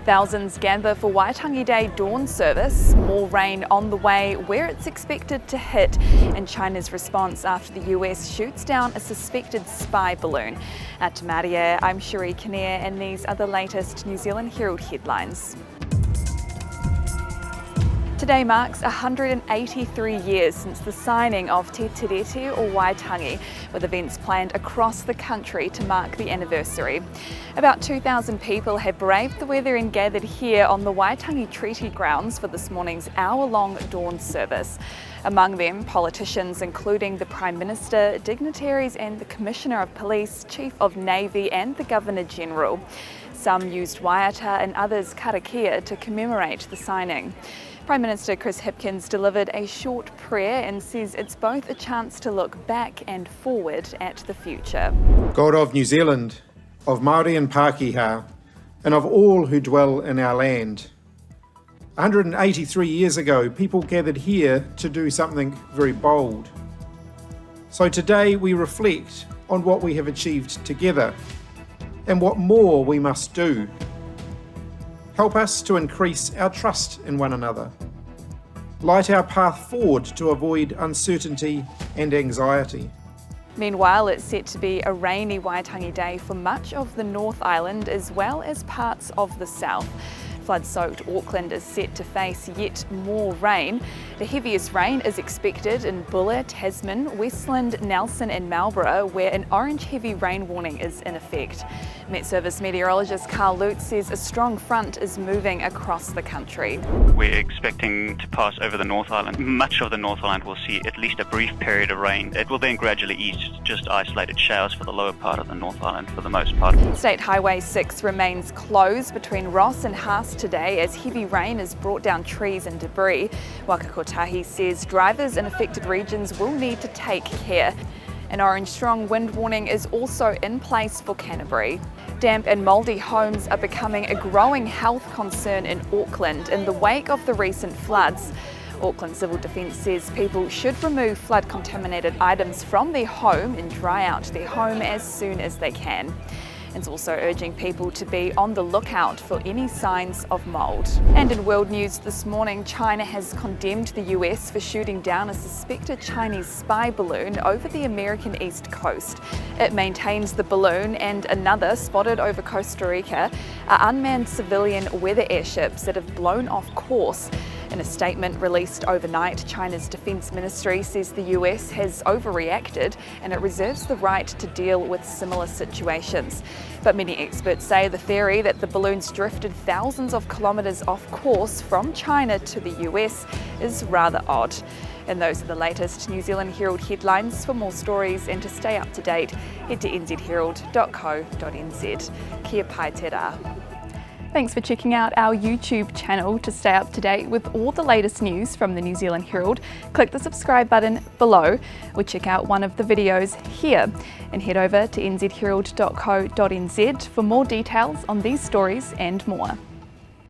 Thousands gather for Waitangi Day dawn service, more rain on the way where it's expected to hit, and China's response after the US shoots down a suspected spy balloon. At Maria, I'm Cherie Kinnear, and these are the latest New Zealand Herald headlines. Today marks 183 years since the signing of Te Tiriti or Waitangi, with events planned across the country to mark the anniversary. About 2,000 people have braved the weather and gathered here on the Waitangi Treaty grounds for this morning's hour-long dawn service. Among them, politicians including the Prime Minister, dignitaries and the Commissioner of Police, Chief of Navy and the Governor-General. Some used waiata and others karakia to commemorate the signing. Prime Minister Chris Hipkins delivered a short prayer and says it's both a chance to look back and forward at the future. God of New Zealand, of Māori and Pākehā, and of all who dwell in our land. 183 years ago, people gathered here to do something very bold. So today we reflect on what we have achieved together and what more we must do. Help us to increase our trust in one another. Light our path forward to avoid uncertainty and anxiety. Meanwhile, it's set to be a rainy Waitangi Day for much of the North Island as well as parts of the south. Flood-soaked Auckland is set to face yet more rain. The heaviest rain is expected in Buller, Tasman, Westland, Nelson and Marlborough, where an orange heavy rain warning is in effect. Met Service meteorologist Carl Lutz says a strong front is moving across the country. We're expecting to pass over the North Island. Much of the North Island will see at least a brief period of rain. It will then gradually ease to just isolated showers for the lower part of the North Island for the most part. State Highway 6 remains closed between Ross and Haas today as heavy rain has brought down trees and debris. Waka Kotahi says drivers in affected regions will need to take care. An orange strong wind warning is also in place for Canterbury. Damp and mouldy homes are becoming a growing health concern in Auckland in the wake of the recent floods. Auckland Civil Defence says people should remove flood-contaminated items from their home and dry out their home as soon as they can. It's also urging people to be on the lookout for any signs of mould. And in world news this morning, China has condemned the US for shooting down a suspected Chinese spy balloon over the American East Coast. It maintains the balloon and another spotted over Costa Rica are unmanned civilian weather airships that have blown off course. In a statement released overnight, China's Defence Ministry says the US has overreacted and it reserves the right to deal with similar situations. But many experts say the theory that the balloons drifted thousands of kilometres off course from China to the US is rather odd. And those are the latest New Zealand Herald headlines. For more stories and to stay up to date, head to nzherald.co.nz. Kia pai te rā. Thanks for checking out our YouTube channel. To stay up to date with all the latest news from the New Zealand Herald, click the subscribe button below or check out one of the videos here. And head over to nzherald.co.nz for more details on these stories and more.